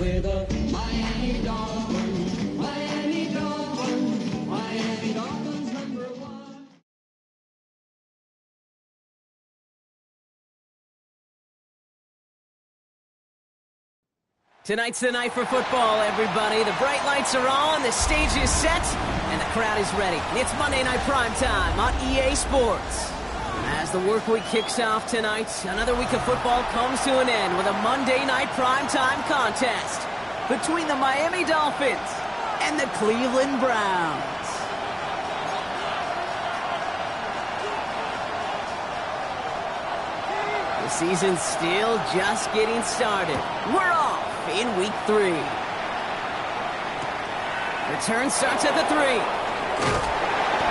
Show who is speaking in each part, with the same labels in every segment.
Speaker 1: with the Miami Dolphins, Miami Dolphins, Miami Dolphins #1.
Speaker 2: Tonight's the night for football, everybody. The bright lights are on, the stage is set, and the crowd is ready. It's Monday Night Primetime on EA Sports. As the work week kicks off tonight, another week of football comes to an end with a Monday Night Primetime contest between the Miami Dolphins and the Cleveland Browns. The season's still just getting started. We're off in week 3. Return starts at the 3.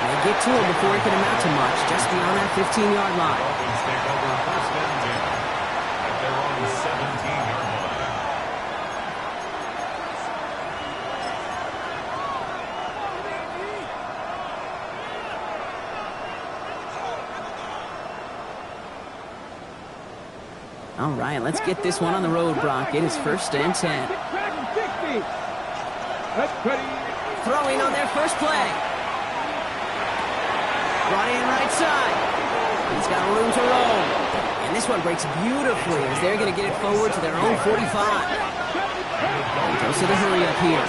Speaker 2: They get to him before he can amount to much, just beyond that 15-yard line.
Speaker 3: Dolphins take over first and 10 at their own 17-yard line.
Speaker 2: All right, let's get this one on the road, Brock. It is first and 10. Throwing on their first play. Brought in right side. He's got room to roll. And this one breaks beautifully as they're going to get it forward to their own 45. He goes to the hurry up here.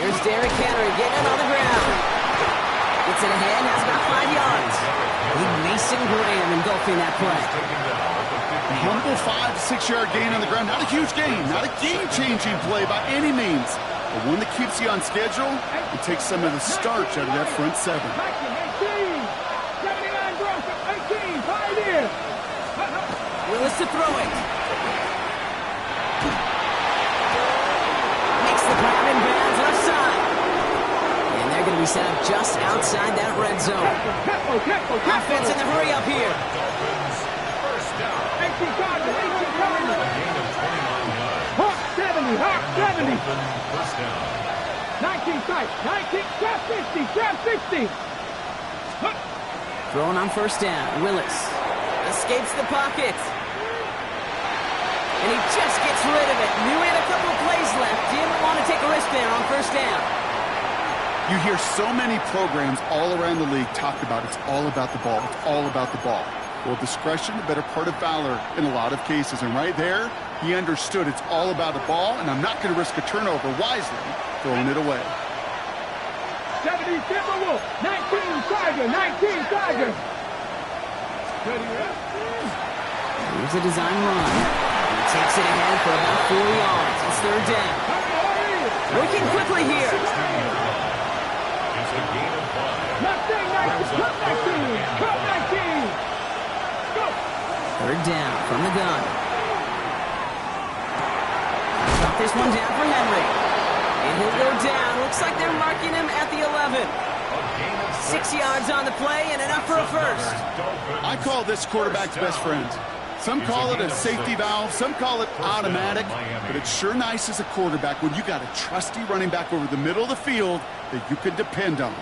Speaker 2: Here's Derrick Henry getting it on the ground. Gets it ahead, has about 5 yards. Big Mason Graham engulfing that play.
Speaker 4: A humble 5 to 6 yard gain on the ground. Not a huge gain, not a game-changing play by any means, but one that keeps you on schedule and takes some of the starch out of that front 7.
Speaker 2: Willis to throw it. Makes the grab in bounds left side. And they're going to be set up just outside that red zone. Offense in the hurry up here.
Speaker 5: Hawk 70, Hawk 70. 19 sight, 19, grab 50, grab 50.
Speaker 2: Throwing on first down, Willis escapes the pocket. And he just gets rid of it. Knew he had a couple of plays left. Didn't want to take a risk there on first down.
Speaker 4: You hear so many programs all around the league talk about it's all about the ball, it's all about the ball. Well, discretion, the better part of valor in a lot of cases. And right there, he understood it's all about the ball, and I'm not going to risk a turnover wisely, throwing it away.
Speaker 5: 70 Timberwolf, 19 Tiger, 19 Tiger.
Speaker 2: Here's a design run. He takes it ahead for about 4 yards. It's third down. Working quickly here.
Speaker 3: It's a gain of 5.
Speaker 5: Mustang 19, Cup 19, Cup 19.
Speaker 2: Third down from the gun. Drop this one down for Henry. And he'll go down. Looks like they're marking him at the 11. 6 yards on the play and enough for a first.
Speaker 4: I call this quarterback's best friend. Some call it a safety valve, some call it automatic, but it's sure nice as a quarterback when you got a trusty running back over the middle of the field that you can depend on.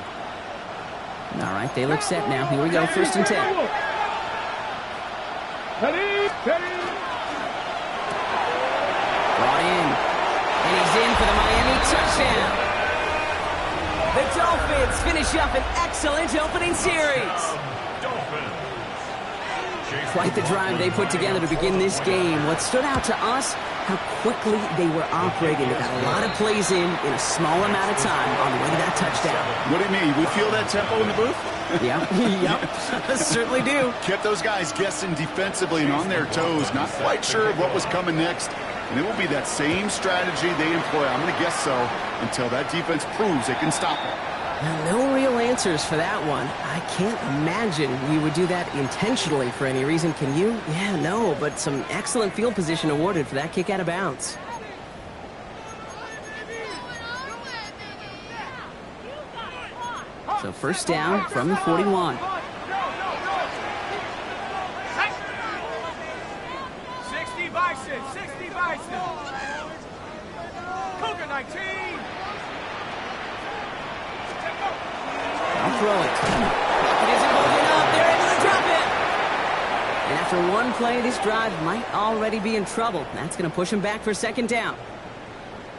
Speaker 2: All right, they look set now. Here we go, first and 10.
Speaker 5: Brought in,
Speaker 2: and he's in for the Miami touchdown. The Dolphins finish up an excellent opening series. Quite the drive they put together to begin this game. What stood out to us, how quickly they were operating. They got a lot of plays in a small amount of time on the way to that touchdown.
Speaker 4: What do you mean? We feel that tempo in the booth?
Speaker 2: Yeah, yep, certainly do.
Speaker 4: Kept those guys guessing defensively and on their toes, not quite sure of what was coming next. And it will be that same strategy they employ, I'm going to guess so, until that defense proves they can stop it.
Speaker 2: No real answers for that one. I can't imagine we would do that intentionally for any reason. Can you? Yeah, no, but some excellent field position awarded for that kick out of bounds. So first down from the 41.
Speaker 5: 60 Bison, 60 Bison. Cougar 19.
Speaker 2: I'll throw it. It isn't holding up. They're able to drop it. After one play, this drive might already be in trouble. That's going to push him back for second down.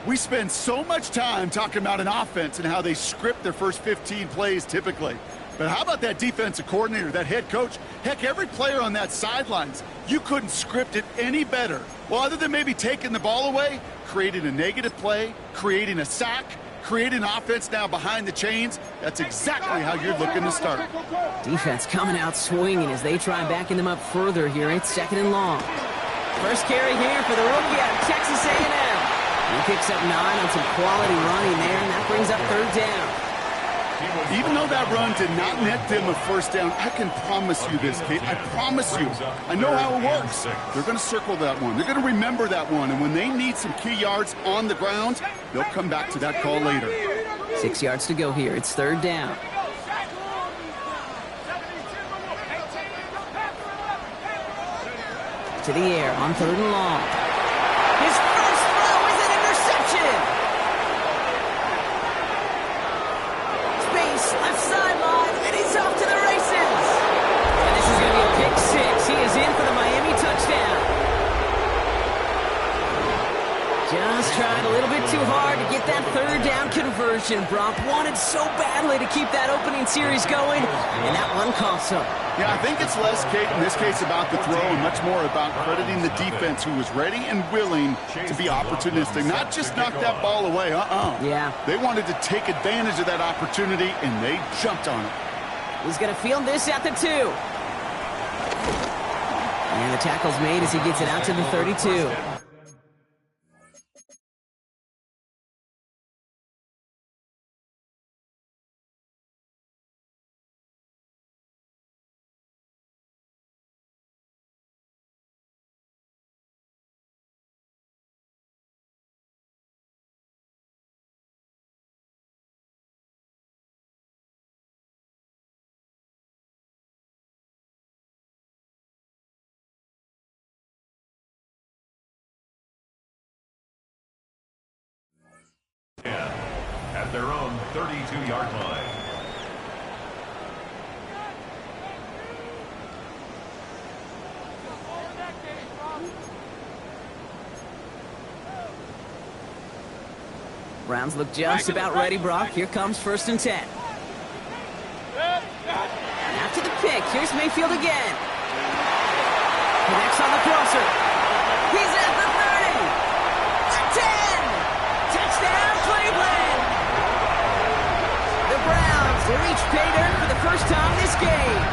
Speaker 4: We spend so much time talking about an offense and how they script their first 15 plays typically. But how about that defensive coordinator, that head coach? Heck, every player on that sidelines, you couldn't script it any better. Well, other than maybe taking the ball away, creating a negative play, creating a sack, creating an offense now behind the chains, that's exactly how you're looking to start.
Speaker 2: Defense coming out swinging as they try backing them up further here. It's second and long. First carry here for the rookie out of Texas A&M. He picks up 9 on some quality running there, and that brings up third down.
Speaker 4: Even though that run did not net them a first down, I can promise you this, Kate. I promise you. I know how it works. They're going to circle that one. They're going to remember that one. And when they need some key yards on the ground, they'll come back to that call later.
Speaker 2: 6 yards to go here. It's third down. To the air on third and long. His first throw is an interception. Space, left sideline, and he's off to the races. And this is going to be a pick six. He is in for the Miami touchdown. Just tried a little bit too hard to get that third down conversion. Brock wanted so badly to keep that opening series going, and that one cost him.
Speaker 4: Yeah, I think it's less, Kate, in this case about the throw and much more about crediting the defense who was ready and willing to be opportunistic, not just knock that ball away.
Speaker 2: Yeah.
Speaker 4: They wanted to take advantage of that opportunity, and they jumped on it.
Speaker 2: He's going to field this at the 2. And the tackle's made as he gets it out to the 32.
Speaker 3: At their own 32-yard line.
Speaker 2: Browns look just about ready, Brock. Here comes first and 10. After the pick, here's Mayfield again. Connects on the crosser. He's at the 30. The 10. Touchdown, Cleveland. The Browns reach pay dirt for the first time this game.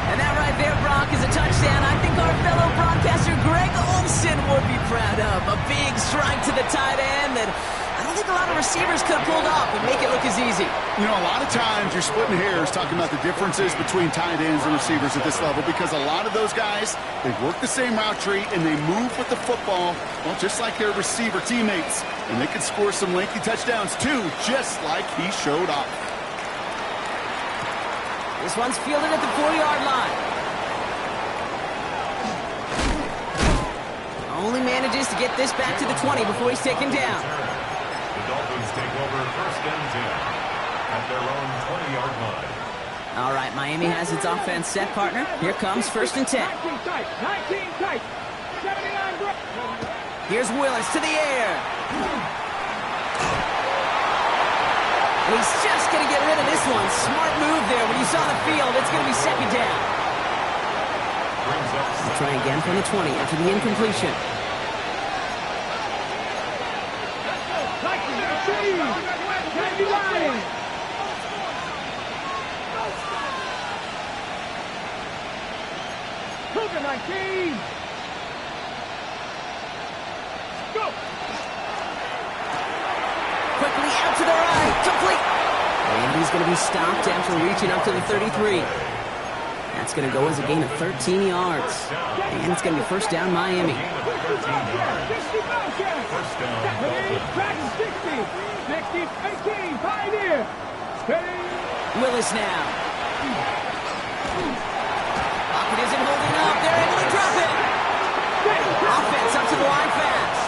Speaker 2: And that right there, Brock, is a touchdown I think our fellow broadcaster Greg Olsen would be proud of. A big strike to the tight end that I don't think a lot of receivers could have pulled off and make it look as easy.
Speaker 4: You know, a lot of times you're splitting hairs talking about the differences between tight ends and receivers at this level because a lot of those guys, they work the same route tree and they move with the football, well, just like their receiver teammates. And they can score some lengthy touchdowns too, just like he showed off.
Speaker 2: This one's fielded at the 4-yard line. Only manages to get this back to the 20 before he's taken down.
Speaker 3: The Dolphins take over first and 10 at their own 20-yard line.
Speaker 2: All right, Miami has its offense set, partner. Here comes first and 10.
Speaker 5: 19 tight. 79 bro.
Speaker 2: Here's Willis to the air. And he's just going to get rid of this one. Smart move there. When you saw the field, it's going to be second down. We'll try again from the 20 after the incompletion. Quickly out to the right. Complete. And he's going to be stopped after reaching up to the 33. That's going to go as a gain of 13 yards. And it's going to be first down Miami.
Speaker 3: First down.
Speaker 2: Willis now. Pocket isn't holding up. They're able to drop it. Offense up to the line fast.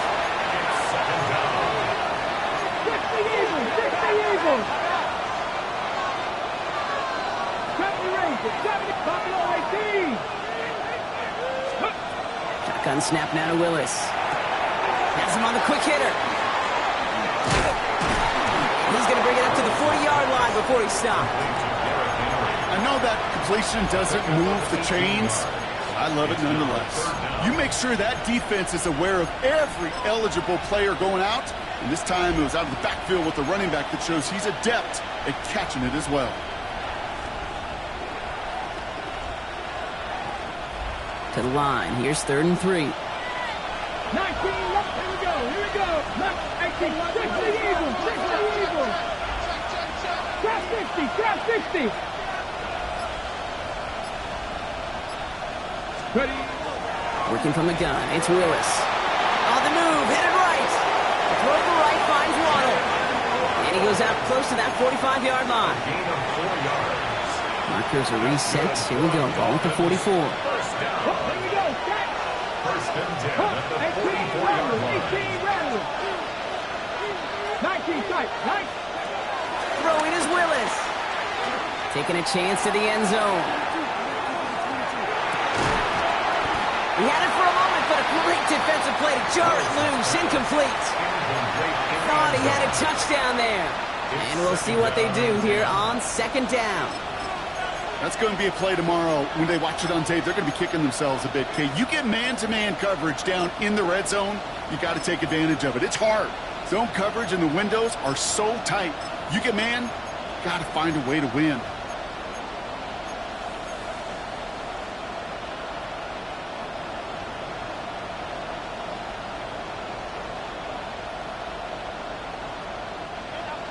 Speaker 2: Shotgun snap now to Willis. Has him on the quick hitter. He's going to bring it up to the 40-yard line before he stopped.
Speaker 4: I know that completion doesn't move the chains. I love it nonetheless. You make sure that defense is aware of every eligible player going out. And this time it was out of the backfield with the running back that shows he's adept at catching it as well.
Speaker 2: To the line. Here's 3rd and 3.
Speaker 5: 19, here we go, 18, 60 Eagles, 60 Eagles. Trap 60. Ready.
Speaker 2: Working from the gun. It's Willis. On the move. Headed right. Throw to the right. Finds Waddle. And he goes out close to that 45-yard line.
Speaker 3: Gain of 4 yards.
Speaker 2: Markers are reset. Here we go. Ball at the 44.
Speaker 5: Here we go, set.
Speaker 3: First and 10 at the 44-yard line.
Speaker 5: 18 rattle. 19 tight, 9.
Speaker 2: Throwing is Willis. Taking a chance to the end zone. He had it for a moment, but a great defensive play to jar it loose. Incomplete. Thought he had a touchdown there. And we'll see what they do here on 2nd down.
Speaker 4: That's going to be a play tomorrow. When they watch it on tape, they're going to be kicking themselves a bit. Okay, you get man-to-man coverage down in the red zone, you got to take advantage of it. It's hard. Zone coverage and the windows are so tight. You get man, got to find a way to win.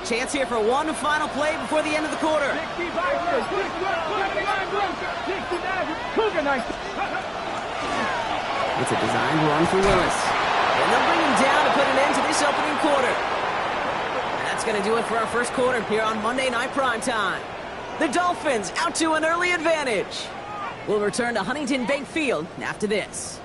Speaker 2: Chance here for one final play before the end of the quarter.
Speaker 5: 60 Viper, 69, Cougar Knight.
Speaker 2: It's a designed run for Willis. And they'll bring him down to put an end to this opening quarter. And that's going to do it for our first quarter here on Monday Night Primetime. The Dolphins out to an early advantage. We'll return to Huntington Bank Field after this.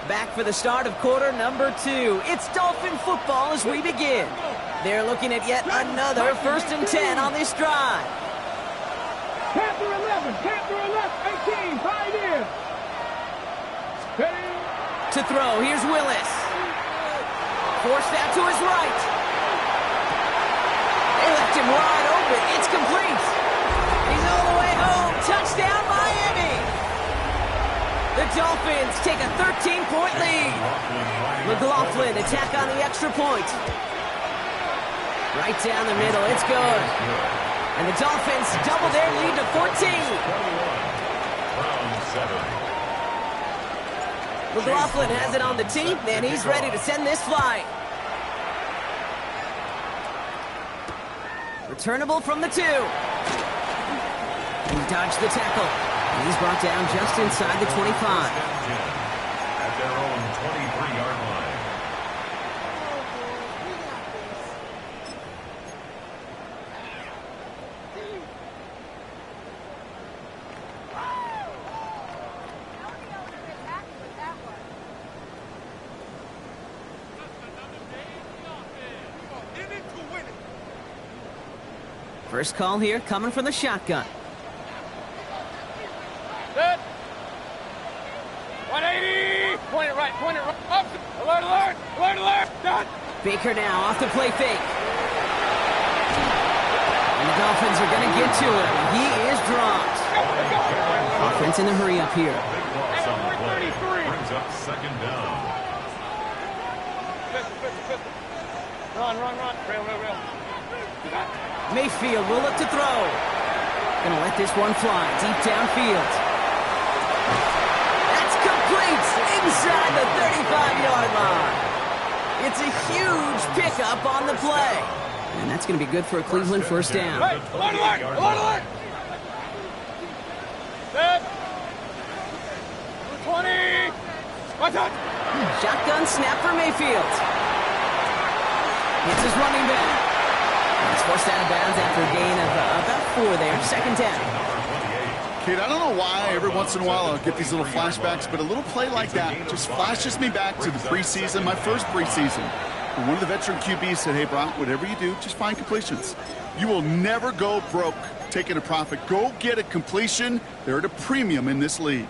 Speaker 2: Back for the start of quarter number 2. It's Dolphin football as we begin. They're looking at yet another 1st and 10 on this drive.
Speaker 5: Panther 11, 18, Pioneer. Ready.
Speaker 2: To throw, here's Willis. Forced out to his right. They left him wide open. It's complete. He's all the way home. Touchdown, Miami. The Dolphins take a 13-point lead. McLaughlin attack on the extra point. Right down the middle, it's good. And the Dolphins double their lead to 14. McLaughlin has it on the tee, and he's ready to send this flight. Returnable from the 2. He dodged the tackle. He's brought down just inside the 25.
Speaker 3: At their own 23-yard line.
Speaker 2: First call here coming from the shotgun.
Speaker 5: Set. 180. Point it right. Up. Alert. Done.
Speaker 2: Baker now off the play fake. And the Dolphins are going to get to him. He is dropped. Offense in the hurry up here.
Speaker 3: Big loss on the play. Brings up 2nd down.
Speaker 5: Run. Rail.
Speaker 2: Mayfield will look to throw. Gonna let this one fly deep downfield. That's complete inside the 35-yard line. It's a huge pickup on the play. And that's gonna be good for a Cleveland first down.
Speaker 5: Hey, alert. Set. 20. What's that?
Speaker 2: Shotgun snap for Mayfield. It's his running back. He's forced out of bounds after a gain of about 4 there. Second down.
Speaker 4: Kate, I don't know why every once in a while I'll get these little flashbacks, but a little play like that just flashes me back to the preseason, my first preseason. And one of the veteran QBs said, hey, Brock, whatever you do, just find completions. You will never go broke taking a profit. Go get a completion. They're at a premium in this league.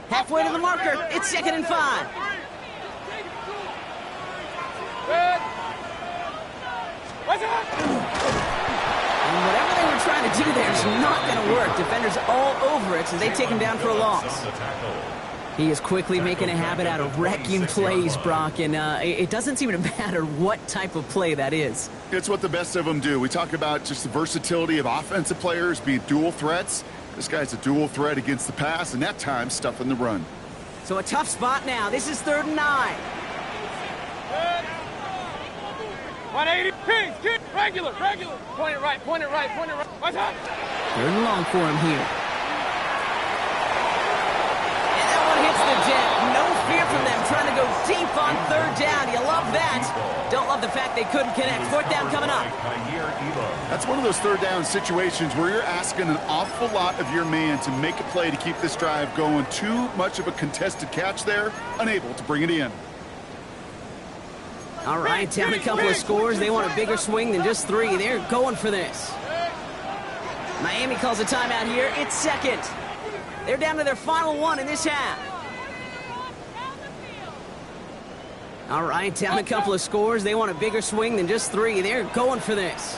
Speaker 2: Halfway to the marker. It's 2nd and 5. And whatever they were trying to do there is not going to work. Defenders all over it, so they take him down for a loss. He is quickly making a habit out of wrecking plays, Brock, and it doesn't seem to matter what type of play that is.
Speaker 4: It's what the best of them do. We talk about just the versatility of offensive players being dual threats. This guy's a dual threat against the pass, and that time stuffing the run.
Speaker 2: So a tough spot now. This is 3rd and 9.
Speaker 5: 180, pings, kick, regular. Point it right. What's up?
Speaker 2: 3rd and long for him here. And that one hits the jet. No fear from them trying to go deep on 3rd down. You love that. Don't love the fact they couldn't connect. 4th down coming up.
Speaker 4: That's one of those 3rd down situations where you're asking an awful lot of your man to make a play to keep this drive going. Too much of a contested catch there, unable to bring it in.
Speaker 2: All right, down a couple of scores. They want a bigger swing than just 3. They're going for this. Miami calls a timeout here. It's 2nd. They're down to their final 1 in this half. All right, down a couple of scores. They want a bigger swing than just 3. They're going for this.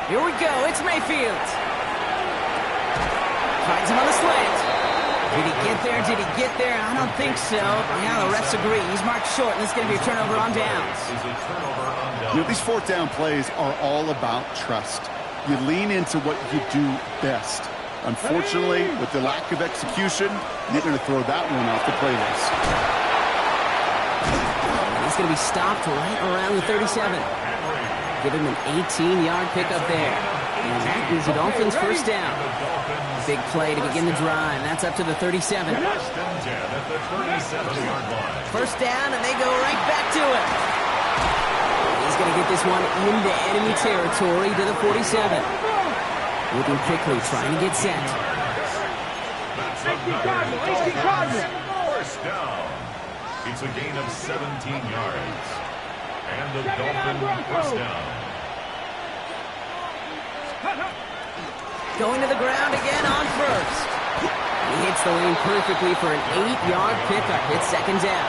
Speaker 2: Here we go. It's Mayfield. Finds him on the slant. Did he get there? I don't think so. Yeah, the refs agree. He's marked short, and this is going to be a turnover on downs.
Speaker 4: You know, these 4th down plays are all about trust. You lean into what you do best. Unfortunately, with the lack of execution, you're going to throw that one off the playlist.
Speaker 2: He's going to be stopped right around the 37. Give him an 18-yard pickup there. And that is the Dolphins' first down. Big play to begin the drive. That's up to the 37. First down, and they go right back to it. He's going to get this one into enemy territory to the 47. Moving quickly, trying to get set.
Speaker 3: First down. It's a gain of 17 yards. And the Dolphins first down.
Speaker 2: Going to the ground again on first. He hits the lane perfectly for an 8-yard pickup. It's 2nd down.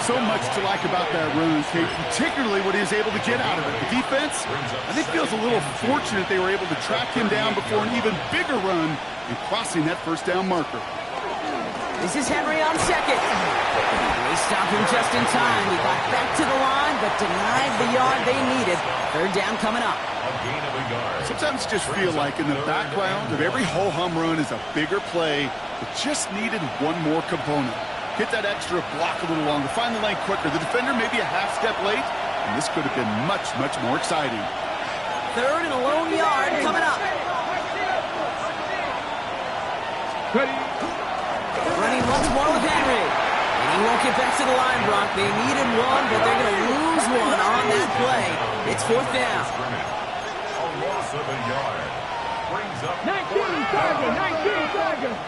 Speaker 4: So much to like about that run, Kate, particularly what he was able to get out of it. The defense, I think, feels a little fortunate they were able to track him down before an even bigger run and crossing that first down marker.
Speaker 2: This is Henry on 2nd. They stopped him just in time. He got back to the line, but denied the yard they needed. 3rd down coming up.
Speaker 4: Sometimes you just feel like in the background of every ho-hum run is a bigger play that just needed one more component. Hit that extra block a little longer, find the lane quicker. The defender may be a half step late, and this could have been much, much more exciting.
Speaker 2: 3rd and a lone yard coming up. Running once more with Henry. And he won't get back to the line, Brock. They needed one, but they're going to lose one on that play. It's 4th down.
Speaker 3: A loss of a yard. Brings up
Speaker 5: 19 seconds.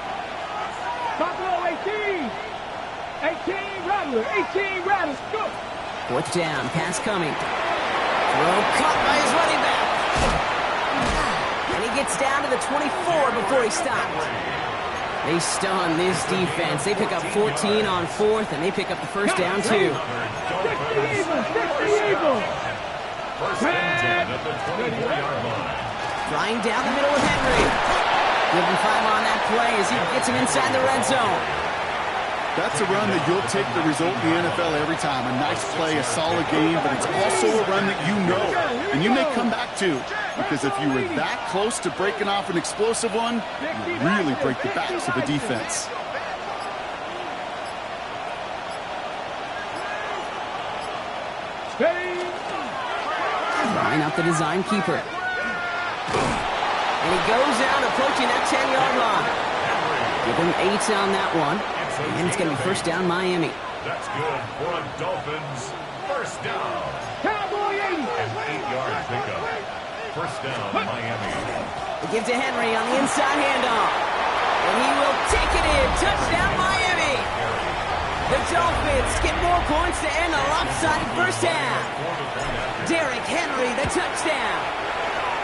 Speaker 5: Buffalo 18. 18 Rattlers. Go.
Speaker 2: 4th down. Pass coming. Throw caught by his running back. And he gets down to the 24 before he stopped. They stun this defense. They pick up 14 on 4th, and they pick up the first down, too.
Speaker 5: 60 Eagles.
Speaker 3: first and 10 at the 24-yard line.
Speaker 2: Flying down the middle with Henry. Give him 5 on that play as he gets him inside the red zone.
Speaker 4: That's a run that you'll take the result in the NFL every time. A nice play, a solid game, but it's also a run that you know and you may come back to. because if you were that close to breaking off an explosive one, you really break the backs of the defense.
Speaker 2: Line up the design keeper. And he goes out approaching that 10-yard line. Give him 8 on that one. And it's going to be first down Miami.
Speaker 3: That's good for a Dolphins first down.
Speaker 5: Cowboy 80.
Speaker 3: An 8-yard pickup. First down, Miami.
Speaker 2: They give to Henry on the inside handoff. And he will take it in. Touchdown Miami. The Dolphins get more points to end a lopsided first half. Derrick Henry, the touchdown.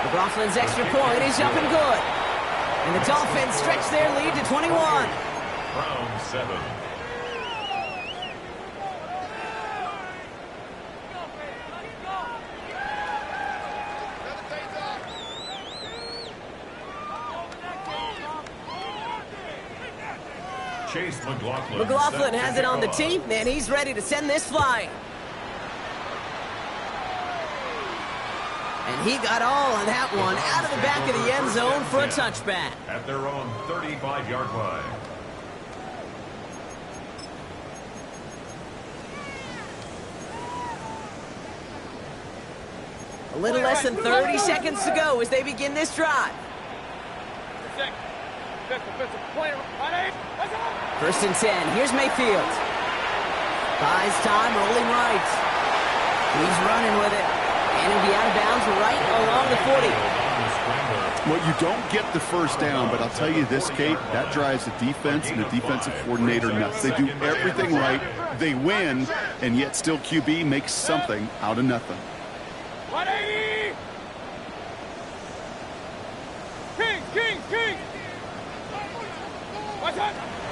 Speaker 2: McLaughlin's extra point is up and good. And the Dolphins stretch their lead to 21.
Speaker 3: Round 7. Chase McLaughlin.
Speaker 2: McLaughlin has it on the tee, and he's ready to send this flying. And he got all of that one out of the back of the end zone for a touchback.
Speaker 3: At their own 35-yard line.
Speaker 2: A little less than 30 seconds to go as they begin this drive. First and 10. Here's Mayfield. Buys time, rolling right. He's running with it. And he'll be out of bounds right along the 40.
Speaker 4: Well, you don't get the first down, but I'll tell you this, Kate, that drives the defense and the defensive coordinator nuts. They do everything right. They win, and yet still QB makes something out of nothing.
Speaker 5: 180. King.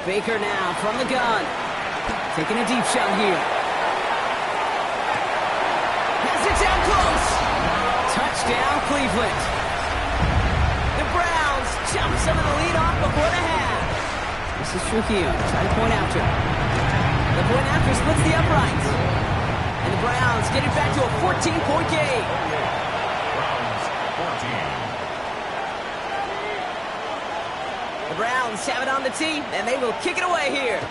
Speaker 2: Baker now from the gun. Taking a deep shot here. Has it down close. Touchdown, Cleveland. The Browns chop some of the lead off before the half. This is Trujillo trying to point after. The point after splits the uprights. And the Browns get it back to a 14-point game.
Speaker 3: Browns 14.
Speaker 2: The Browns have it on the tee, and they will kick it away here.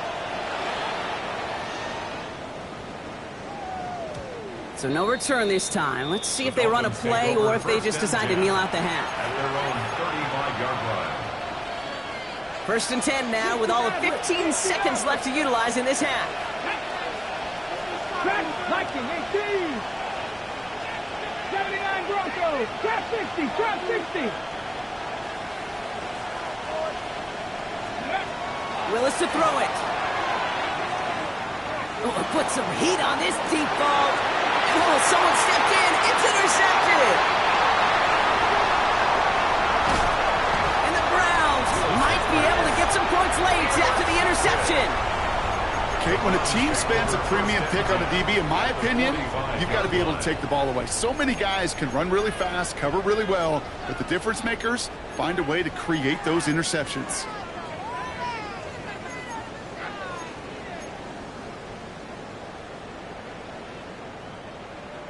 Speaker 2: So no return this time. Let's see if they run a play or if they just decide to kneel out the half.
Speaker 3: At their own 35-yard line.
Speaker 2: First and 10 now with all of 15 seconds left to utilize in this half.
Speaker 5: Viking 18. 79 Broncos. Trap 60.
Speaker 2: Willis to throw it. Oh, put some heat on this deep ball. Oh, someone stepped in. It's intercepted. And the Browns might be able to get some points late after the interception.
Speaker 4: Kate, when a team spends a premium pick on a DB, in my opinion, you've got to be able to take the ball away. So many guys can run really fast, cover really well, but the difference makers find a way to create those interceptions.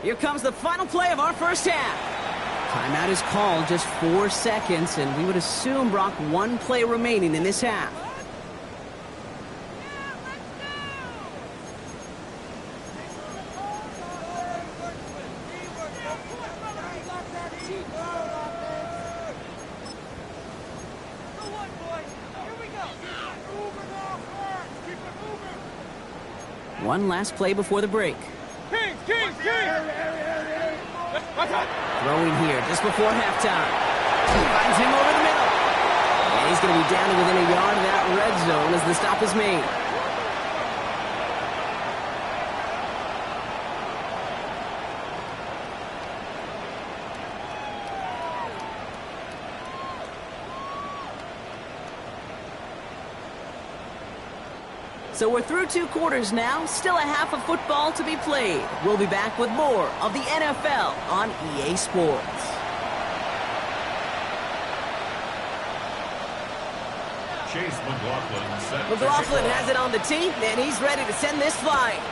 Speaker 2: Here comes the final play of our first half. Timeout is called, just 4 seconds, and we would assume, Brock, 1 play remaining in this half. One last play before the break.
Speaker 5: King.
Speaker 2: Throwing here just before halftime. He finds him over the middle. And he's going to be down to within a yard of that red zone as the stop is made. So we're through 2 quarters now, still a half of football to be played. We'll be back with more of the NFL on EA Sports.
Speaker 3: Chase McLaughlin set.
Speaker 2: McLaughlin has it on the tee, and he's ready to send this flying.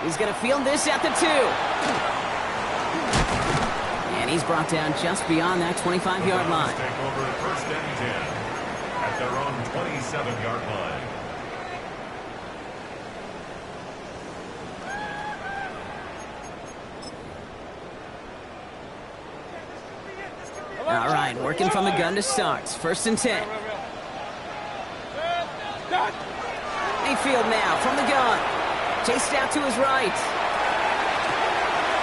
Speaker 2: He's going to field this at the 2. And he's brought down just beyond that 25-yard line.
Speaker 3: Take over first and 10 at their own 27-yard line.
Speaker 2: All right, working from the gun to start. First and 10. Mayfield now from the gun. Chased out to his right.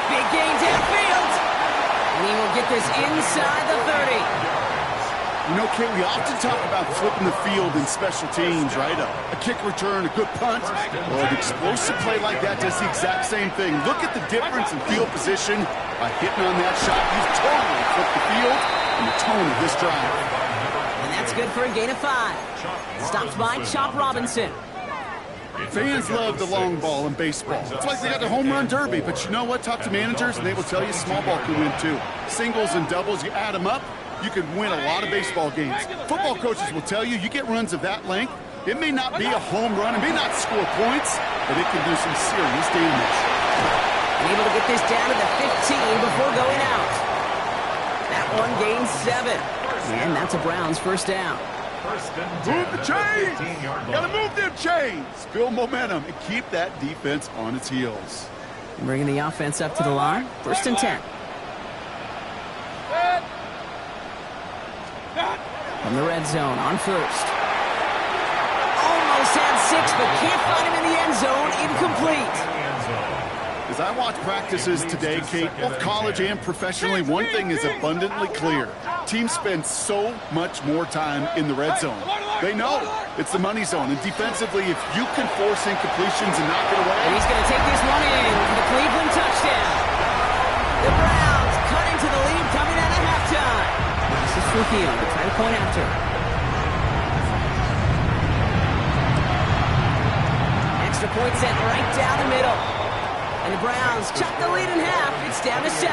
Speaker 2: Big gain downfield. And he will get this inside the 30.
Speaker 4: You know, Kate, we often talk about flipping the field in special teams, right? A kick return, a good punt. Well, an explosive play like that does the exact same thing. Look at the difference in field position. By hitting on that shot, he's totally flipped the field and the tone of this drive.
Speaker 2: And that's good for a gain of 5. Stopped by Chop Robinson.
Speaker 4: Fans love the long ball in baseball. It's like they got the home run derby, but you know what? Talk to managers, and they will tell you small ball can win too. Singles and doubles, you add them up, you could win a lot of baseball games. Football coaches will tell you get runs of that length. It may not be a home run, it may not score points, but it can do some serious damage.
Speaker 2: And able to get this down to the 15 before going out. That one gains 7. And that's a Browns first down.
Speaker 3: First and 10
Speaker 4: Move the chains!
Speaker 3: 15-yard
Speaker 4: Gotta
Speaker 3: line.
Speaker 4: move them chains! Build momentum and keep that defense on its heels.
Speaker 2: And bringing the offense up to the line. First and 10. From the red zone on first. Almost had 6, but can't find him in the end zone. Incomplete.
Speaker 4: As I watch practices today, Kate, both college and professionally, one thing is abundantly clear. Teams spend so much more time in the red zone. They know it's the money zone, and defensively, if you can force incompletions and knock it away...
Speaker 2: And he's going to take this one in for the Cleveland touchdown. The Browns cut into the lead coming out of halftime. This is Trujillo to try to point after. Extra point sent right down the middle. And the Browns chop the lead in half. It's down to 7.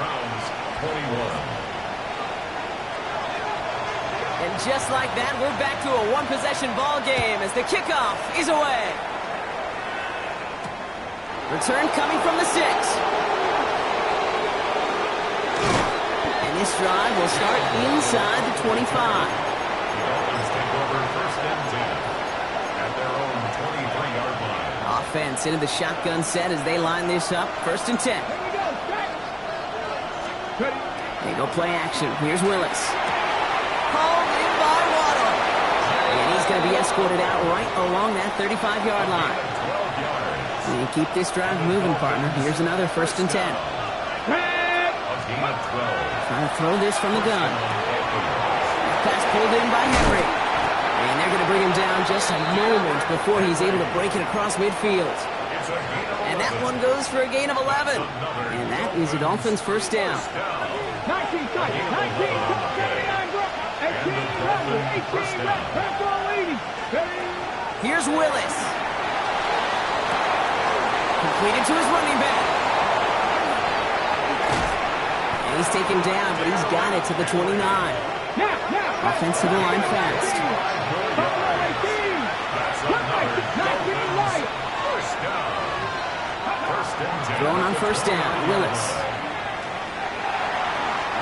Speaker 3: Browns 21.
Speaker 2: And just like that, we're back to a one-possession ball game as the kickoff is away. Return coming from the 6. And this drive will start inside the 25.
Speaker 3: The Dolphins take over first and 10 at their own 23-yard line.
Speaker 2: Offense into the shotgun set as they line this up. First and 10. They go play action. Here's Willis. Hauled in by Waddle. And he's going to be escorted out right along that 35-yard line.
Speaker 3: 12 yards.
Speaker 2: And keep this drive moving, partner. Here's another first and 10.
Speaker 3: A gain of 12.
Speaker 2: Trying to throw this from the gun. Pass pulled in by Henry. And they're going to bring him down just a moment before he's able to break it across midfield.
Speaker 3: It's a gain of
Speaker 2: And that
Speaker 3: 11.
Speaker 2: one goes for a gain of 11. And that is the Dolphins' first down.
Speaker 5: 19 seconds. 19
Speaker 2: Here's Willis. Completed to his running back. And he's taken down, but he's got it to the 29. Offense to the line fast.
Speaker 3: First down. First and 10.
Speaker 2: Throwing on first down, Willis.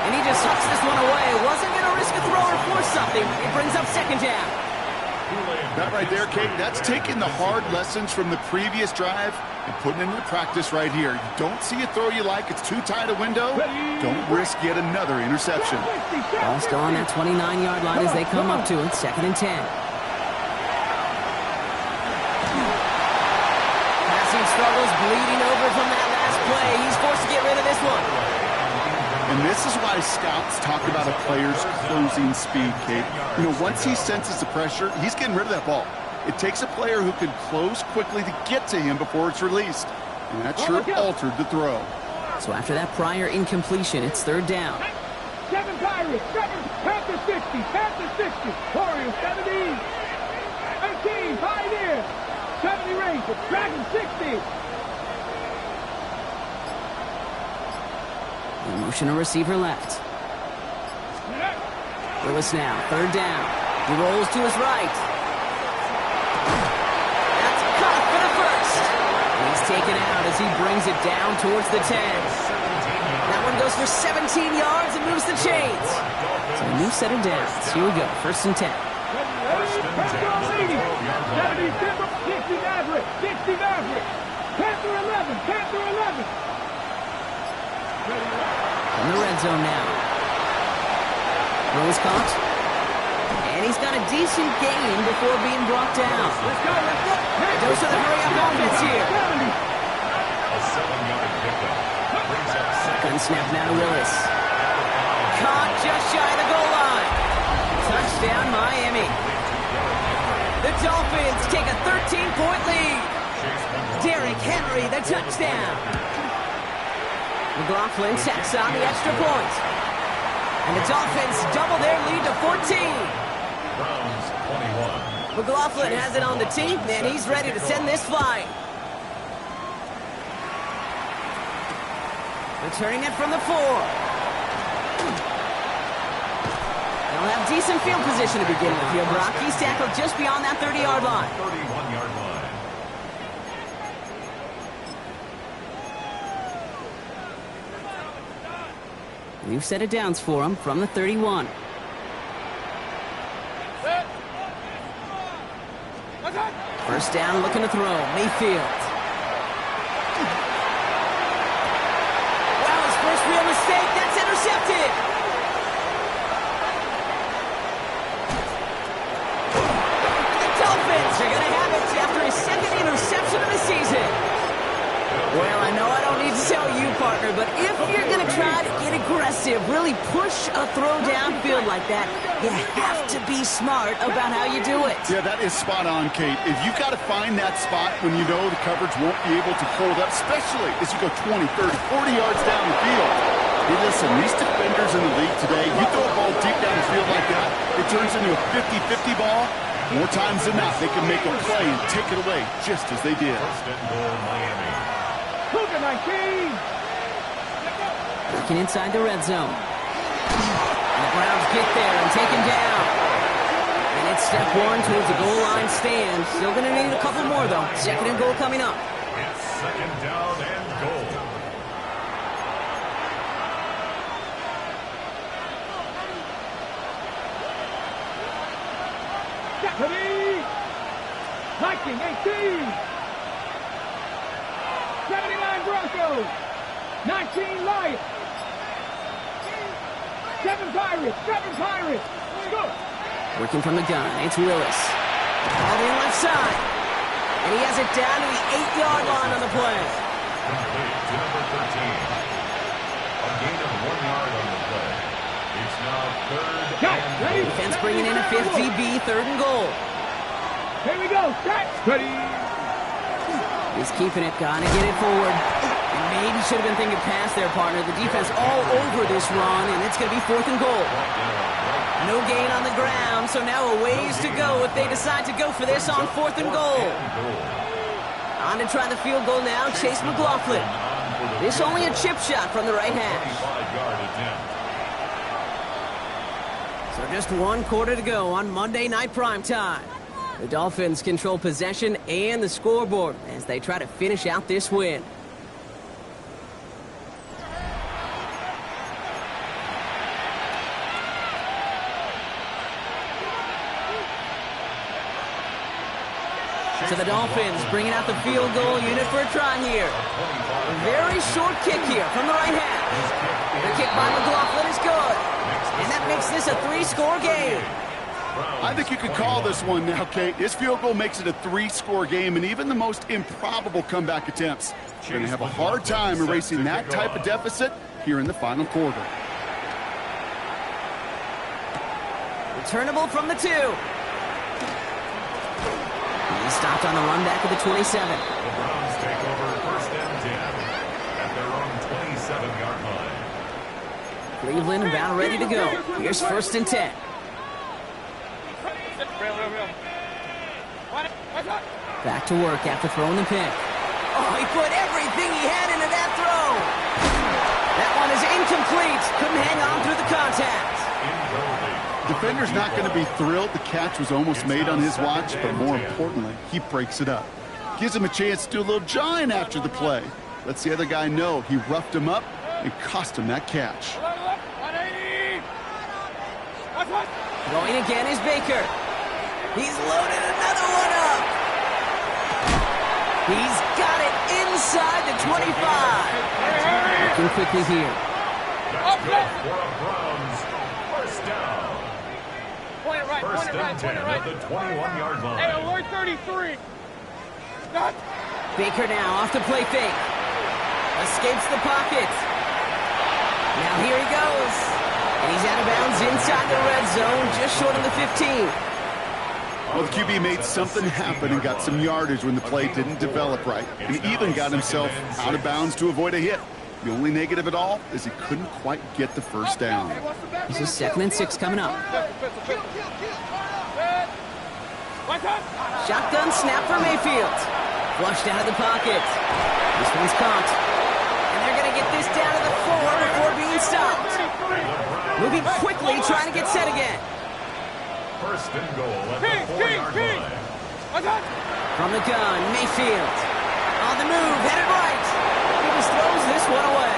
Speaker 2: And he just tucks this one away. Wasn't going to risk a throw or force something. It brings up second down.
Speaker 4: That right there, Kate, that's taking the hard lessons from the previous drive and putting it into practice right here. You don't see a throw you like, it's too tight a window, don't risk yet another interception.
Speaker 2: Ball still on that 29-yard line as they come up to it. Second and 10. Passing struggles, bleeding over from that last play. He's forced to get rid of this one.
Speaker 4: And this is why scouts talk about a player's closing speed, Kate. You know, once he senses the pressure, he's getting rid of that ball. It takes a player who can close quickly to get to him before it's released. And that sure altered the throw.
Speaker 2: So after that prior incompletion, it's third down.
Speaker 5: 7 Pirates, 7, Panther 60, Panther 60, Warriors 70, 18, Pioneer, 70 Rangers, Dragon 60.
Speaker 2: In motion, a receiver left. Willis now, third down. He rolls to his right. That's caught for the first. And he's taken out as he brings it down towards the 10. That one goes for 17 yards and moves the chains. So a new set of downs. Here we go, 1st and 10.
Speaker 5: 60 Maverick. 60 Maverick. Panther 11. Panther 11.
Speaker 2: In the red zone now. Rose caught. And he's got a decent gain before being brought down.
Speaker 5: Let's go.
Speaker 2: Dose of the hurry-up offense here.
Speaker 3: A 7-yard pickup. Brings up second.
Speaker 2: Gun snap now to Willis. Caught just shy of the goal line. Touchdown, Miami. The Dolphins take a 13-point lead. Derrick Henry, the touchdown. McLaughlin tacks on the extra point. And the Dolphins double their lead to 14.
Speaker 3: Browns 21.
Speaker 2: McLaughlin has it on the team, and he's ready to send this flying. Returning it from the 4. They'll have decent field position to begin with here, Brock. He's tackled just beyond that 30-yard line.
Speaker 3: 31-yard line.
Speaker 2: New set of downs for him from the 31. First down, looking to throw. Mayfield. Wow, his first real mistake. That's intercepted. The Dolphins are going to have it after his second interception of the season. Well, I know I don't need to tell you, partner, but if you're going to try to get aggressive, really push a throw downfield like that, you have to be smart about how you do it.
Speaker 4: Yeah, that is spot on, Kate. If you've got to find that spot when you know the coverage won't be able to hold up, especially as you go 20, 30, 40 yards down the field. Hey, listen, these defenders in the league today, you throw a ball deep down the field like that, it turns into a 50-50 ball. More times than not, they can make a play and take it away just as they did.
Speaker 3: First and goal, Miami.
Speaker 5: Cougar 19.
Speaker 2: Looking inside the red zone. And the Browns get there and take him down. And it's step 1 towards the goal line stand. Still going to need a couple more, though. 2nd and goal coming up.
Speaker 3: It's 2nd down and goal.
Speaker 5: Deputy. 1918. 79 Broncos. 19 Lions. 7 Pirates. 7 Pirates. Let's go.
Speaker 2: Working from the gun. It's Willis. All in left side. And he has it down to the 8-yard line on the play.
Speaker 3: Complete to number 13. A gain of 1 yard on the play. It's now 3rd and
Speaker 5: Ready?
Speaker 3: goal.
Speaker 2: Defense bringing in a 5th DB, 3rd and goal.
Speaker 5: Here we go. Set. Ready.
Speaker 2: He's keeping it. Gonna get it forward. And maybe should have been thinking pass there, partner. The defense all over this run, and it's going to be 4th and goal. No gain on the ground, so now a ways to go if they decide to go for this on 4th and goal. On to try the field goal now, Chase McLaughlin. This only a chip shot from the right hash.
Speaker 3: 25-yard attempt.
Speaker 2: So just 1 quarter to go on Monday Night Primetime. The Dolphins control possession and the scoreboard as they try to finish out this win. So the Dolphins bringing out the field goal unit for a try here. A very short kick here from the right half. The kick by McLaughlin is good. And that makes this a 3-score game.
Speaker 4: I think you could call this one now, Kate. This field goal makes it a 3-score game, and even the most improbable comeback attempts are going to have a hard time erasing that type of deficit here in the final quarter.
Speaker 2: Returnable from the 2. He stopped on the run back of the 27.
Speaker 3: The Browns take over 1st and 10 at their own 27-yard line.
Speaker 2: Cleveland about ready to go. Here's 1st and 10. Back to work after throwing the pick. Oh, he put everything he had into that throw. That one is incomplete. Couldn't hang on through the contact.
Speaker 4: Defender's not going to be thrilled the catch was almost made on his watch, but more importantly, he breaks it up. Gives him a chance to do a little jawing after the play. Lets the other guy know he roughed him up and cost him that catch.
Speaker 5: 180.
Speaker 2: Going again is Baker. He's loaded another one up. He's got it inside the 25. Looking quickly here.
Speaker 3: That's good for a Browns first down.
Speaker 5: Point it right,
Speaker 3: First
Speaker 5: point it right,
Speaker 3: and 10
Speaker 5: point it right.
Speaker 3: at the 21-yard line.
Speaker 5: Hey, avoid 33. Stop.
Speaker 2: Baker now off the play fake. Escapes the pocket. Now here he goes. And he's out of bounds inside the red zone, just short of the 15.
Speaker 4: Well, the QB made something happen and got some yardage when the play didn't develop right. And he even got himself out of bounds to avoid a hit. The only negative at all is he couldn't quite get the first down.
Speaker 2: This is 2nd and 6 coming up. Shotgun snap for Mayfield. Flushed out of the pocket. This one's caught. And they're going to get this down to the 4 before being stopped. Moving quickly, trying to get set again.
Speaker 3: First and goal at the 4-yard line.
Speaker 2: From the gun, Mayfield. On the move, headed right. He just throws this one away.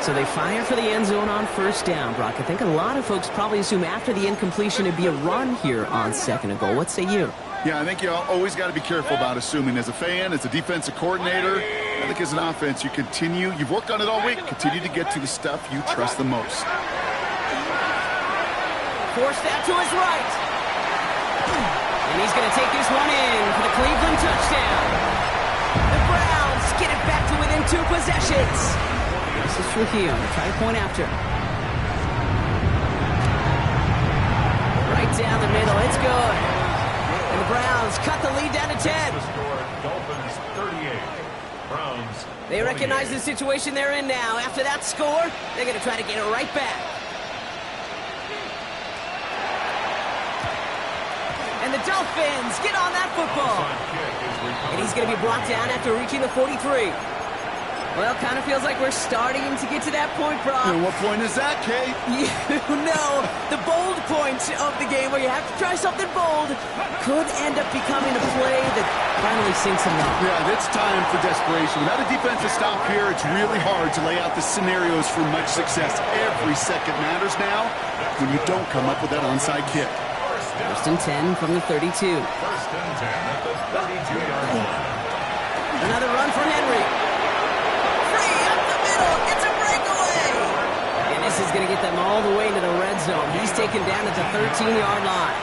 Speaker 2: So they fire for the end zone on first down, Brock. I think a lot of folks probably assume after the incompletion it'd be a run here on 2nd and goal. What say you?
Speaker 4: Yeah, I think you always got to be careful about assuming. As a fan, as a defensive coordinator, I think as an offense, you've worked on it all week, continue to get to the stuff you trust the most.
Speaker 2: Forced out to his right. And he's going to take this one in for the Cleveland touchdown. The Browns get it back to within 2 possessions. This is Trujillo. They try to point after. Right down the middle. It's good. And the Browns cut the lead down to 10.
Speaker 3: The score, Dolphins 38. Browns.
Speaker 2: They recognize the situation they're in now. After that score, they're going to try to get it right back. And the Dolphins get on that football. And he's going to be brought down after reaching the 43. Well, kind of feels like we're starting to get to that point, Brock.
Speaker 4: And what point is that, Kate?
Speaker 2: You know, the bold point of the game where you have to try something bold could end up becoming a play that finally sinks him up.
Speaker 4: Yeah, it's time for desperation. Without a defensive stop here, it's really hard to lay out the scenarios for much success. Every second matters now when you don't come up with that onside kick.
Speaker 2: First and 10 from the 32.
Speaker 3: First and 10 at the 32-yard line.
Speaker 2: Another run for Henry. Free up the middle. Gets a breakaway. And this is going to get them all the way into the red zone. He's taken down at the 13-yard line.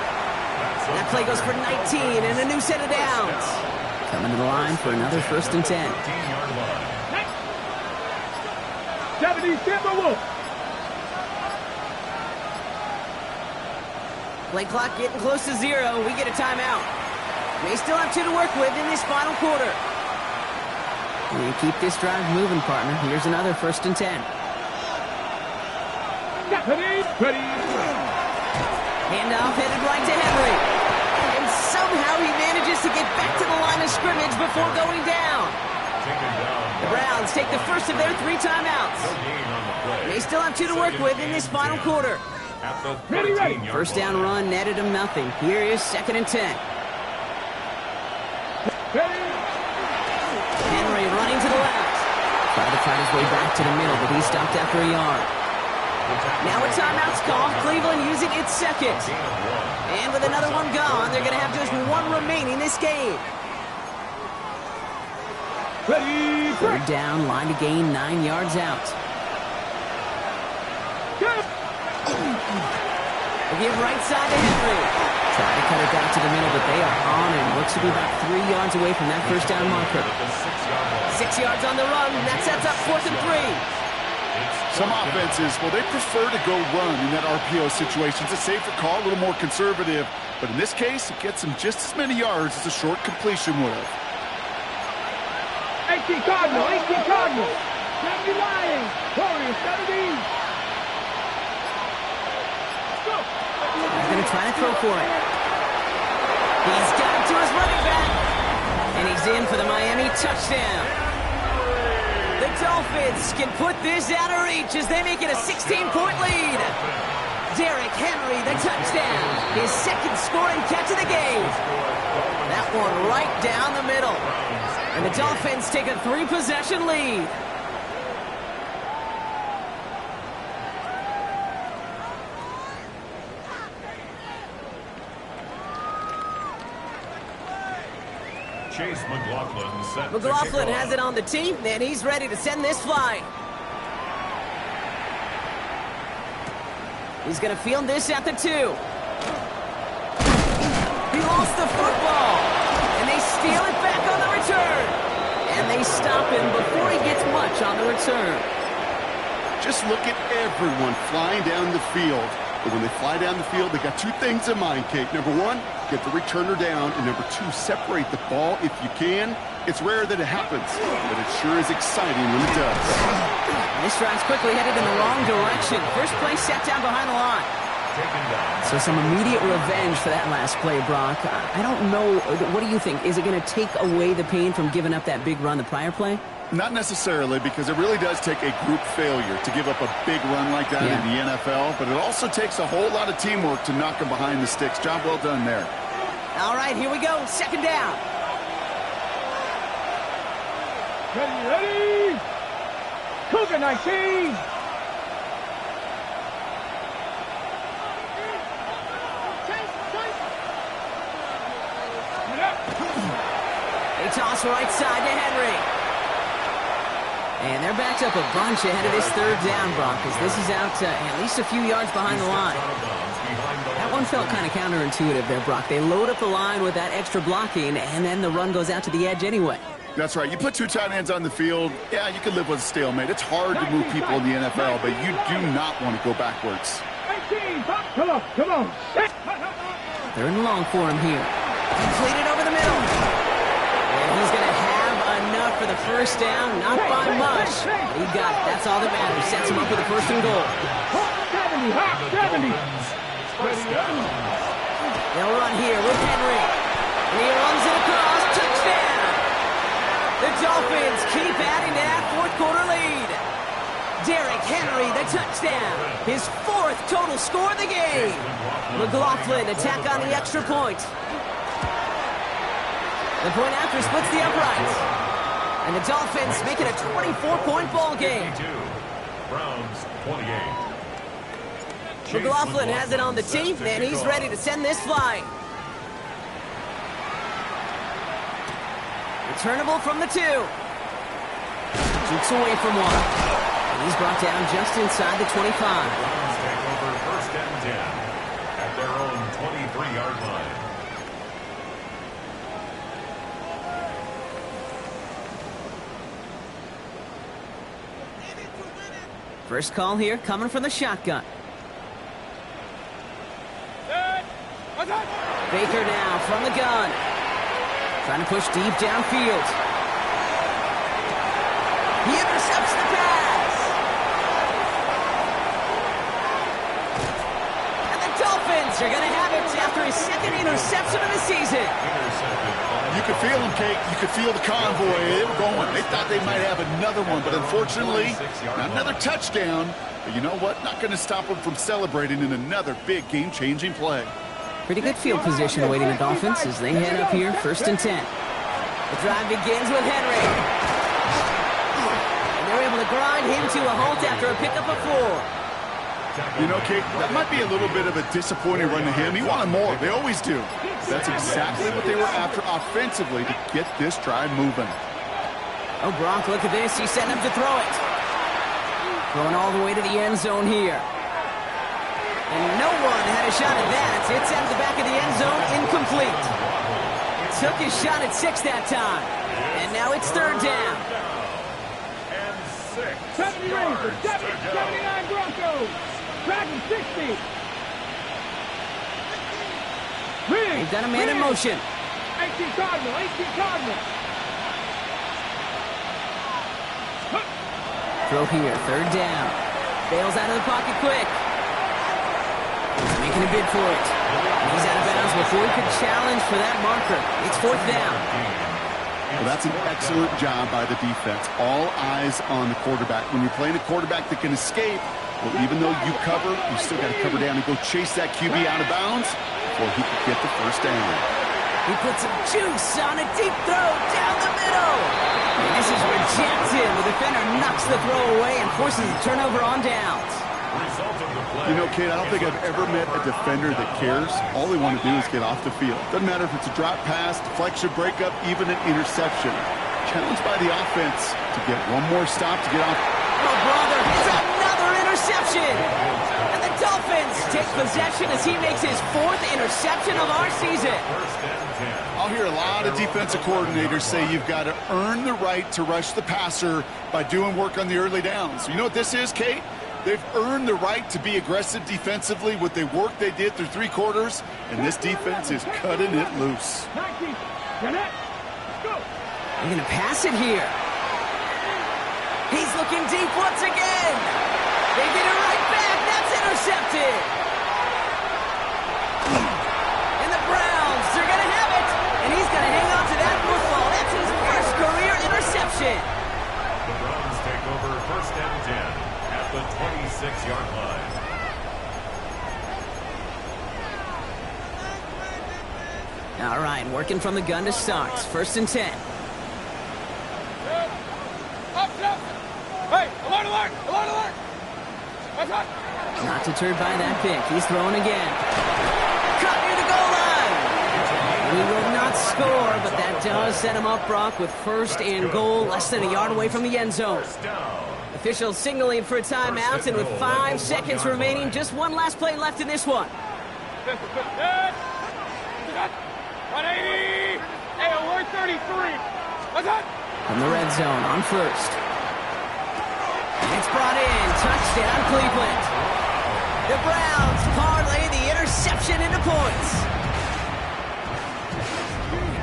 Speaker 2: That play goes for 19 and a new set of downs. Coming to the line for another first and 10.
Speaker 3: 15-yard line.
Speaker 5: 70 Timberwolves.
Speaker 2: Play clock getting close to 0. We get a timeout. May still have 2 to work with in this final quarter. We keep this drive moving, partner. Here's another first and 10.
Speaker 5: Ready.
Speaker 2: Handoff headed right to Henry. And somehow he manages to get back to the line of scrimmage before going down. The Browns take the first of their 3 timeouts. They still have 2 to work with in this final quarter.
Speaker 5: Ready.
Speaker 2: First down run netted him nothing. Here is 2nd and 10.
Speaker 5: Ready.
Speaker 2: Henry running to the left. Tried to fight his way back to the middle, but he stopped after a yard. Now a timeout's called. Cleveland using its second. And with another one gone, they're going to have just 1 remaining this game.
Speaker 5: Ready.
Speaker 2: Third down, line to gain 9 yards out. They give right side to Henry. Try to cut it back to the middle, but they are on and looks to be about 3 yards away from that first down marker. 6 yards on the run. That sets up 4th and 3.
Speaker 4: Some offenses, well, they prefer to go run in that RPO situation. It's a safer call, a little more conservative. But in this case, it gets them just as many yards as a short completion would have.
Speaker 5: 18 Cardinals. 70 Lions. Warriors, 70.
Speaker 2: They're going to try to throw for it. He's got it to his running back. And he's in for the Miami touchdown. The Dolphins can put this out of reach as they make it a 16-point lead. Derrick Henry, the touchdown. His 2nd scoring catch of the game. That one right down the middle. And the Dolphins take a 3-possession lead.
Speaker 3: Chase McLaughlin set to
Speaker 2: McLaughlin
Speaker 3: kick
Speaker 2: has
Speaker 3: off.
Speaker 2: it on the team, and he's ready to send this flying. He's going to field this at the 2. He lost the football, and they steal it back on the return. And they stop him before he gets much on the return.
Speaker 4: Just look at everyone flying down the field. But when they fly down the field, they got two things in mind, Kate. Number one, get the returner down. And number two, separate the ball if you can. It's rare that it happens, but it sure is exciting when it does.
Speaker 2: This drive's quickly headed in the wrong direction. First play set down behind the line.
Speaker 3: Taken down.
Speaker 2: So some immediate revenge for that last play, Brock. I don't know. What do you think? Is it going to take away the pain from giving up that big run the prior play?
Speaker 4: Not necessarily, because it really does take a group failure to give up a big run like that in the NFL, but it also takes a whole lot of teamwork to knock them behind the sticks. Job well done there.
Speaker 2: All right, here we go. Second down.
Speaker 5: Ready? Cougar 19.
Speaker 2: They toss right side to Henry. And they're backed up a bunch ahead of this third down, Brock, because this is out at least a few yards behind the line. That one felt kind of counterintuitive there, Brock. They load up the line with that extra blocking, and then the run goes out to the edge anyway.
Speaker 4: That's right. You put two tight ends on the field, yeah, you can live with a stalemate. It's hard to move people in the NFL, but you do not want to go backwards.
Speaker 5: 18. Come on.
Speaker 2: They're in long for him here. Completed over the middle. And he's going to have enough for the first down. Not by much. But he got it. That's all that matters. Sets him up with a first and goal.
Speaker 5: 70.
Speaker 2: They'll run here with Henry. And he runs it across. Touchdown. The Dolphins keep adding to that fourth quarter lead. Derrick Henry, the touchdown. His fourth total score of the game. McLaughlin attack on the extra point. The point after splits the uprights. And the Dolphins make it a 24-point ball game.
Speaker 3: Browns 28.
Speaker 2: McLaughlin has it on the team, and he's ready to send this flying. Returnable from the 2. Keeps away from one. And he's brought down just inside the 25.
Speaker 3: Browns take over first and 10 at their own 23-yard line.
Speaker 2: First call here coming from the shotgun. Baker now from the gun. Trying to push deep downfield. He intercepts the pass. And the Dolphins are going to have it after his second interception of the season.
Speaker 4: You could feel them, Kate. You could feel the convoy. They were going. They thought they might have another one, but unfortunately, not another touchdown. But you know what? Not going to stop them from celebrating in another big game-changing play.
Speaker 2: Pretty good field position awaiting the Dolphins as they head up here, first and 10. The drive begins with Henry. And they're able to grind him to a halt after a pickup of 4.
Speaker 4: You know, Kate, that might be a little bit of a disappointing run to him. He wanted more. They always do. That's exactly what they were after offensively to get this drive moving.
Speaker 2: Oh, Brock, look at this. He's setting up to throw it. Going all the way to the end zone here. And no one had a shot at that. It's out of the back of the end zone, incomplete. Took his shot at 6 that time. And now it's third down.
Speaker 3: And
Speaker 5: 70
Speaker 3: 6
Speaker 5: Rangers, 79 Broncos. Dragon 60.
Speaker 2: They've done a man in motion.
Speaker 5: 18 Cardinal.
Speaker 2: Throw here, third down. Bails out of the pocket quick. He's making a bid for it. And he's out of bounds before he could challenge for that marker. It's fourth down.
Speaker 4: Well, that's an excellent job by the defense. All eyes on the quarterback. When you're playing a quarterback that can escape, well, even though you cover, you still got to cover down and go chase that QB out of bounds before he could get the first down.
Speaker 2: He puts some juice on a deep throw down the middle. And this is rejected. The defender knocks the throw away and forces a turnover on downs.
Speaker 3: Result of the
Speaker 4: You know, Kate, I don't think I've ever met a defender that cares. All they want to do is get off the field. Doesn't matter if it's a drop pass, deflection, breakup, even an interception. Challenged by the offense to get one more stop to get off.
Speaker 2: Oh, brother, it's another interception. And the Dolphins take possession as he makes his 4th interception of our season.
Speaker 4: I'll hear a lot of defensive coordinators say you've got to earn the right to rush the passer by doing work on the early downs. You know what this is, Kate? They've earned the right to be aggressive defensively with the work they did through 3 quarters, and this defense is cutting it loose.
Speaker 2: They're going to pass it here. He's looking deep once again. They get it right back. That's intercepted. And the Browns, they're going to have it. And he's going to hang on to that football. That's his first career interception.
Speaker 3: The Browns take over 1st and 10 at the 26-yard line.
Speaker 2: All right, working from the gun to start. 1st and 10.
Speaker 5: Hey, alert, alert, alert, alert.
Speaker 2: Not deterred by that pick. He's throwing again. Cut near the goal line. He will not score, but that does set him up, Brock, with 1st and goal, less than a yard away from the end zone. Officials signaling for a timeout, and with 5 seconds remaining, just one last play left in this one.
Speaker 5: 180. Hey, alert 33.
Speaker 2: From the red zone on 1st. It's brought in. Touchdown, Cleveland. The Browns parlay the interception into points.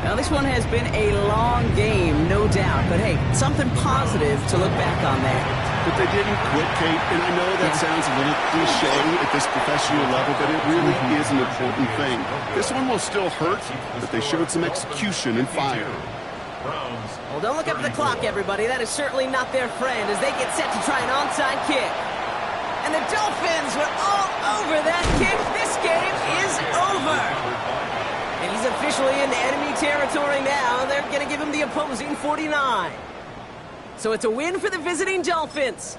Speaker 2: Now, this one has been a long game, no doubt. But, hey, something positive to look back on there.
Speaker 4: But they didn't quit, Kate, and I know that sounds a little cliche at this professional level, but it really is an important thing. This one will still hurt, but they showed some execution and fire.
Speaker 2: Well, don't look up at the clock, everybody. That is certainly not their friend as they get set to try an onside kick. And the Dolphins were all over that kick. This game is over. And he's officially in enemy territory now. They're going to give him the opposing 49. So it's a win for the visiting Dolphins.